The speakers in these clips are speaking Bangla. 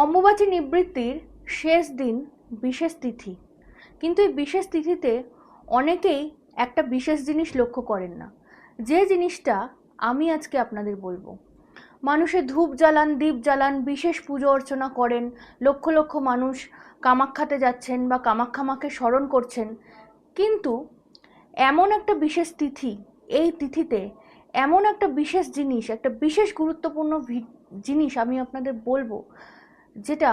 অম্বুবাচী নিবৃত্তির শেষ দিন বিশেষ তিথি, কিন্তু এই বিশেষ তিথিতে অনেকেই একটা বিশেষ জিনিস লক্ষ্য করেন না, যে জিনিসটা আমি আজকে আপনাদের বলবো। মানুষে ধূপ জ্বালান, দীপ জ্বালান, বিশেষ পুজো অর্চনা করেন, লক্ষ লক্ষ মানুষ কামাখ্যাতে যাচ্ছেন বা কামাখ্যা মাকে স্মরণ করছেন, কিন্তু এমন একটা বিশেষ তিথি, এই তিথিতে এমন একটা বিশেষ জিনিস, একটা বিশেষ গুরুত্বপূর্ণ জিনিস আমি আপনাদের বলবো, যেটা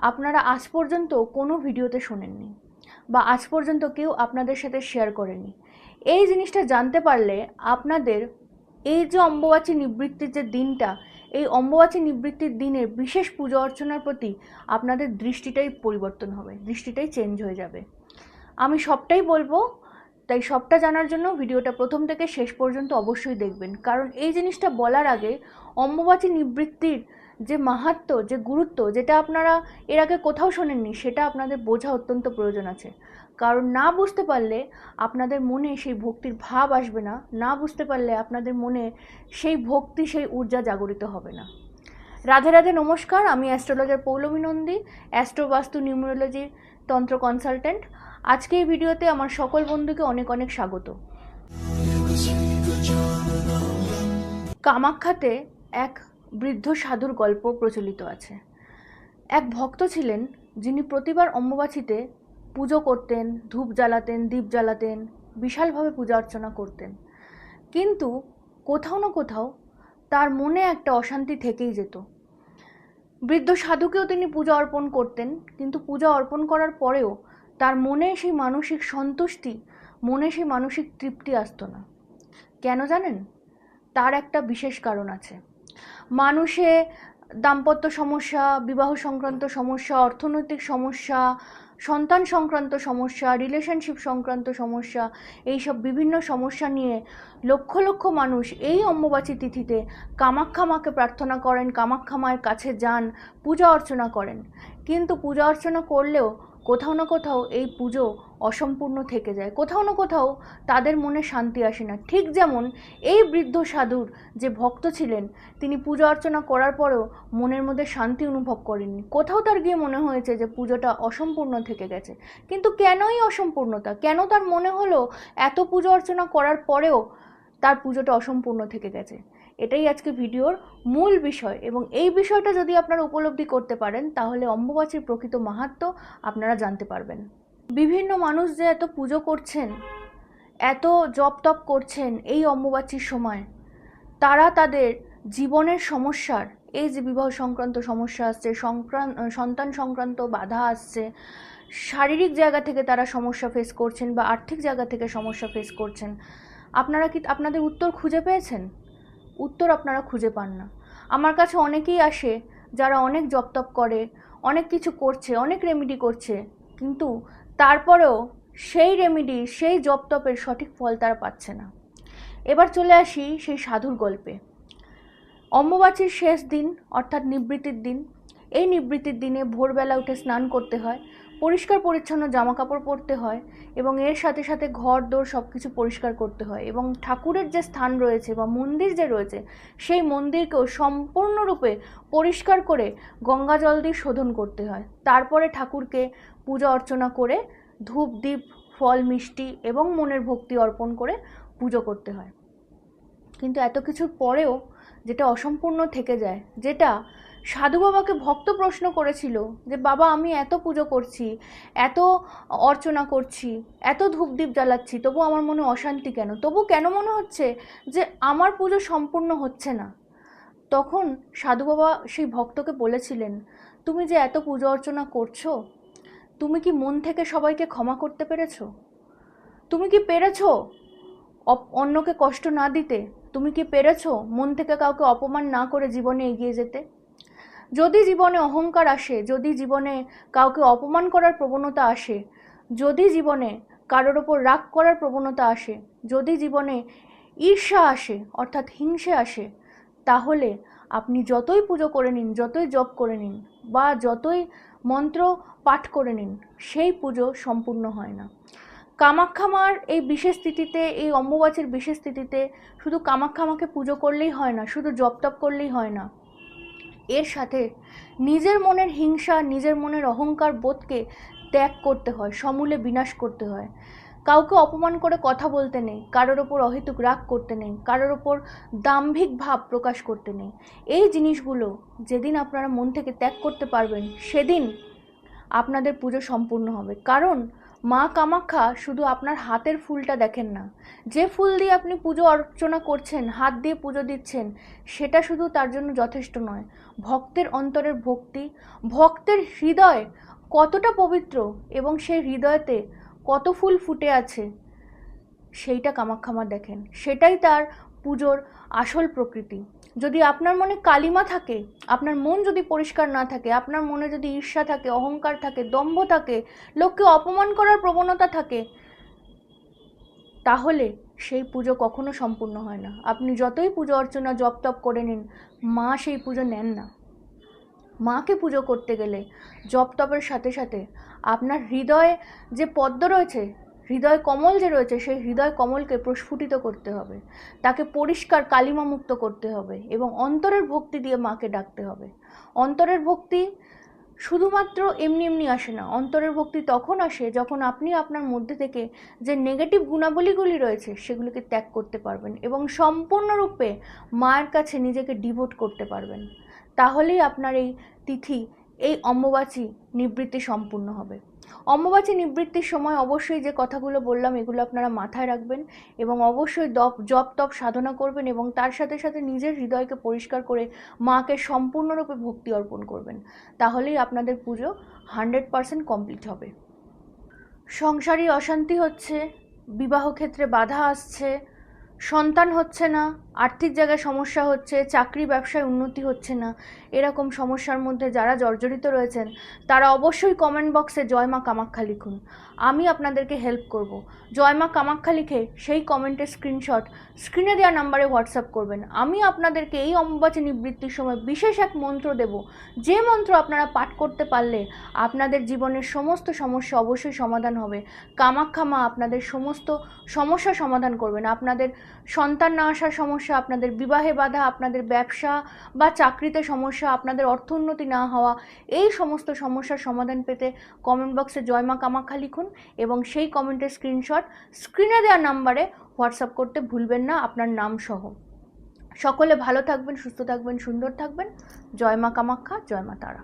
আপনারা আজ পর্যন্ত কোনো ভিডিওতে শোনেননি বা আজ পর্যন্ত কেউ আপনাদের সাথে শেয়ার করেনি। এই জিনিসটা জানতে পারলে আপনাদের এই যে অম্বুবাচী নিবৃত্তির যে দিনটা, এই অম্বুবাচী নিবৃত্তির দিনের বিশেষ পুজো অর্চনার প্রতি আপনাদের দৃষ্টিটাই পরিবর্তন হবে, দৃষ্টিটাই চেঞ্জ হয়ে যাবে। আমি সবটাই বলবো, তাই সবটা জানার জন্য ভিডিওটা প্রথম থেকে শেষ পর্যন্ত অবশ্যই দেখবেন, কারণ এই জিনিসটা বলার আগে অম্বুবাচী নিবৃত্তির যে মাহাত্ম্য, যে গুরুত্ব, যেটা আপনারা এর আগে কোথাও শোনেননি, সেটা আপনাদের বোঝা অত্যন্ত প্রয়োজন আছে। কারণ না বুঝতে পারলে আপনাদের মনে সেই ভক্তির ভাব আসবে না, না বুঝতে পারলে আপনাদের মনে সেই ভক্তি, সেই ঊর্জা জাগরিত হবে না। রাধে রাধে, নমস্কার। আমি অ্যাস্ট্রোলজার পৌলমী নন্দী, অ্যাস্ট্রো বাস্তু নিউমেরোলজি তন্ত্র কনসালটেন্ট। আজকে এই ভিডিওতে আমার সকল বন্ধুকে অনেক অনেক স্বাগত। কামাখ্যাতে এক বৃদ্ধ সাধুর গল্প প্রচলিত আছে। এক ভক্ত ছিলেন যিনি প্রতিবার অম্বুবাচীতে পুজো করতেন, ধূপ জ্বালাতেন, দীপ জ্বালাতেন, বিশালভাবে পূজা অর্চনা করতেন, কিন্তু কোথাও না কোথাও তার মনে একটা অশান্তি থেকেই যেত। বৃদ্ধ সাধুকেও তিনি পূজা অর্পণ করতেন, কিন্তু পূজা অর্পণ করার পরেও তার মনে সেই মানসিক সন্তুষ্টি, মনে সেই মানসিক তৃপ্তি আসতো না। কেন জানেন? তার একটা বিশেষ কারণ আছে। মানুষে দাম্পত্য সমস্যা, বিবাহ সংক্রান্ত সমস্যা, অর্থনৈতিক সমস্যা, সন্তান সংক্রান্ত সমস্যা, রিলেশনশিপ সংক্রান্ত সমস্যা, এইসব বিভিন্ন সমস্যা নিয়ে লক্ষ লক্ষ মানুষ এই অম্বুবাচী তিথিতে কামাখ্যা মাকে প্রার্থনা করেন, কামাখ্যা মায়ের কাছে যান, পূজা অর্চনা করেন। কিন্তু পূজা অর্চনা করলেও কোথাও না কোথাও এই পুজো অসম্পূর্ণ থেকে যায়, কোথাও না কোথাও তাদের মনে শান্তি আসে না। ঠিক যেমন এই বৃদ্ধ সাধুর যে ভক্ত ছিলেন, তিনি পূজা অর্চনা করার পরেও মনের মধ্যে শান্তি অনুভব করেননি। কোথাও তার গিয়ে মনে হয়েছে যে পুজোটা অসম্পূর্ণ থেকে গেছে। কিন্তু কেনই অসম্পূর্ণতা? কেন তার মনে হলো এত পূজা অর্চনা করার পরেও তার পুজোটা অসম্পূর্ণ থেকে গেছে? এটাই আজকে ভিডিওর মূল বিষয়, এবং এই বিষয়টা যদি আপনারা উপলব্ধি করতে পারেন, তাহলে অম্বুবাচীর প্রকৃত মাহাত্ম্য আপনারা জানতে পারবেন। বিভিন্ন মানুষ যে এত পুজো করছেন, এত জপ তপ করছেন এই অম্বুবাচীর সময়, তারা তাদের জীবনের সমস্যার, এই যে বিবাহ সংক্রান্ত সমস্যা আসছে, সন্তান সংক্রান্ত বাধা আসছে, শারীরিক জায়গা থেকে তারা সমস্যা ফেস করছেন বা আর্থিক জায়গা থেকে সমস্যা ফেস করছেন, আপনারা কি আপনাদের উত্তর খুঁজে পেয়েছেন? উত্তর আপনারা খুঁজে পান না। আমার কাছে অনেকেই আসে যারা অনেক জপ তপ করে, অনেক কিছু করছে, অনেক রেমেডি করছে, কিন্তু তারপরেও সেই রেমেডি, সেই জপ তপের সঠিক ফল তারা পাচ্ছে না। এবার চলে আসি সেই সাধুর গল্পে। অম্বুবাচীর শেষ দিন অর্থাৎ নিবৃত্তির দিন, এই নিবৃত্তির দিনে ভোরবেলা উঠে স্নান করতে হয়, পরিষ্কার পরিচ্ছন্ন জামা কাপড় পরতে হয়, এবং এর সাথে সাথে ঘর দোর সব কিছু পরিষ্কার করতে হয়, এবং ঠাকুরের যে স্থান রয়েছে বা মন্দির যে রয়েছে, সেই মন্দিরকেও সম্পূর্ণরূপে পরিষ্কার করে গঙ্গা জল দিয়ে শোধন করতে হয়। তারপরে ঠাকুরকে পূজা অর্চনা করে ধূপ, দীপ, ফল, মিষ্টি এবং মনের ভক্তি অর্পণ করে পুজো করতে হয়। কিন্তু এত কিছুর পরেও যেটা অসম্পূর্ণ থেকে যায়, যেটা সাধু বাবাকে ভক্ত প্রশ্ন করেছিল যে বাবা, আমি এত পুজো করছি, এত অর্চনা করছি, এত ধূপদীপ জ্বালাচ্ছি, তবু আমার মনে অশান্তি কেন? তবু কেন মনে হচ্ছে যে আমার পুজো সম্পূর্ণ হচ্ছে না? তখন সাধু বাবা সেই ভক্তকে বলেছিলেন, তুমি যে এত পুজো অর্চনা করছো, তুমি কি মন থেকে সবাইকে ক্ষমা করতে পেরেছো? তুমি কি পেরেছো অন্যকে কষ্ট না দিতে? তুমি কি পেরেছো মন থেকে কাউকে অপমান না করে জীবনে এগিয়ে যেতে? যদি জীবনে অহংকার আসে, যদি জীবনে কাউকে অপমান করার প্রবণতা আসে, যদি জীবনে কারোর ওপর রাগ করার প্রবণতা আসে, যদি জীবনে ঈর্ষা আসে অর্থাৎ হিংসে আসে, তাহলে আপনি যতই পুজো করে নিন, যতই জপ করে নিন বা যতই মন্ত্র পাঠ করে নিন, সেই পুজো সম্পূর্ণ হয় না। কামাখ্যা মার এই বিশেষ তিথিতে, এই অম্বুবাচীর বিশেষ তিথিতে শুধু কামাখ্যা মাকে পুজো করলেই হয় না, শুধু জপ তপ করলেই হয় না। এর সাথে নিজের মনের হিংসা, নিজের মনের অহংকার বোধকে ত্যাগ করতে হয়, সমূলে বিনাশ করতে হয়। কাউকে অপমান করে কথা বলতে নেই, কারোর ওপর অহেতুক রাগ করতে নেই, কারোর ওপর দাম্ভিক ভাব প্রকাশ করতে নেই। এই জিনিসগুলো যেদিন আপনারা মন থেকে ত্যাগ করতে পারবেন, সেদিন আপনাদের পুজো সম্পূর্ণ হবে। কারণ মা কামাখ্যা শুধু আপনার হাতের ফুলটা দেখেন না, যে ফুল দিয়ে আপনি পুজো অর্চনা করছেন, হাত দিয়ে পুজো দিচ্ছেন, সেটা শুধু তার জন্য যথেষ্ট নয়। ভক্তের অন্তরের ভক্তি, ভক্তের হৃদয় কতটা পবিত্র এবং সেই হৃদয়তে কত ফুল ফুটে আছে, সেইটা কামাখ্যা মা দেখেন। সেটাই তার পুজোর আসল প্রকৃতি। যদি আপনার মনে কালিমা থাকে, আপনার মন যদি পরিষ্কার না থাকে, আপনার মনে যদি ঈর্ষা থাকে, অহংকার থাকে, দম্ভ থাকে, লোককে অপমান করার প্রবণতা থাকে, তাহলে সেই পুজো কখনো সম্পূর্ণ হয় না। আপনি যতই পুজো অর্চনা জপ তপ করে নিন, মা সেই পুজো নেন না। মাকে পুজো করতে গেলে জপ তপের সাথে সাথে আপনার হৃদয়ে যে পদ্ম রয়েছে, হৃদয় কমল যে রয়েছে, সেই হৃদয় কমলকে প্রস্ফুটিত করতে হবে, তাকে পরিষ্কার কালিমামুক্ত করতে হবে এবং অন্তরের ভক্তি দিয়ে মাকে ডাকতে হবে। অন্তরের ভক্তি শুধুমাত্র এমনি এমনি আসে না। অন্তরের ভক্তি তখন আসে যখন আপনি আপনার মধ্যে থেকে যে নেগেটিভ গুণাবলীগুলি রয়েছে সেগুলিকে ত্যাগ করতে পারবেন এবং সম্পূর্ণরূপে মায়ের কাছে নিজেকে ডিভোট করতে পারবেন। তাহলেই আপনার এই তিথি, এই অম্বুবাচী নিবৃত্তি সম্পূর্ণ হবে। অম্বুবাচী নিবৃত্তির সময় অবশ্যই যে কথাগুলো বললাম এগুলো আপনারা মাথায় রাখবেন এবং অবশ্যই জপ তপ সাধনা করবেন এবং তার সাথে সাথে নিজের হৃদয়কে পরিষ্কার করে মাকে সম্পূর্ণরূপে ভক্তি অর্পণ করবেন। তাহলেই আপনাদের পুজো 100% কমপ্লিট হবে। সংসারী অশান্তি হচ্ছে, বিবাহ ক্ষেত্রে বাধা আসছে, সন্তান হচ্ছে না, আর্থিক জায়গায় সমস্যা হচ্ছে, চাকরি ব্যবসায় উন্নতি হচ্ছে না, এরকম সমস্যার মধ্যে যারা জর্জরিত রয়েছেন তারা অবশ্যই কমেন্ট বক্সে জয় মা কামাখ্যা লিখুন। আমি আপনাদেরকে হেল্প করব। জয় মা কামাখ্যা লিখে সেই কমেন্টের স্ক্রিনশট স্ক্রিনে দেওয়া নাম্বারে হোয়াটসঅ্যাপ করবেন। আমি আপনাদেরকে এই অম্বুবাচী নিবৃত্তির সময় বিশেষ এক মন্ত্র দেব, যে মন্ত্র আপনারা পাঠ করতে পারলে আপনাদের জীবনের সমস্ত সমস্যা অবশ্যই সমাধান হবে। কামাখ্যা মা আপনাদের সমস্ত সমস্যা সমাধান করবেন। আপনাদের সন্তান না আসার সমস্যা, আপনাদের বিবাহে বাধা, আপনাদের ব্যবসা বা চাকরিতে সমস্যা, আপনাদের অর্থ উন্নতি না হওয়া, এই সমস্ত সমস্যার সমাধান পেতে কমেন্ট বক্সে জয় মা কামাখ্যা লিখুন এবং সেই কমেন্টের স্ক্রিনশট স্ক্রিনে দেওয়া নাম্বারে হোয়াটসঅ্যাপ করতে ভুলবেন না আপনার নাম সহ। সকলে ভালো থাকবেন, সুস্থ থাকবেন, সুন্দর থাকবেন। জয় মা কামাখ্যা, জয় মা তারা।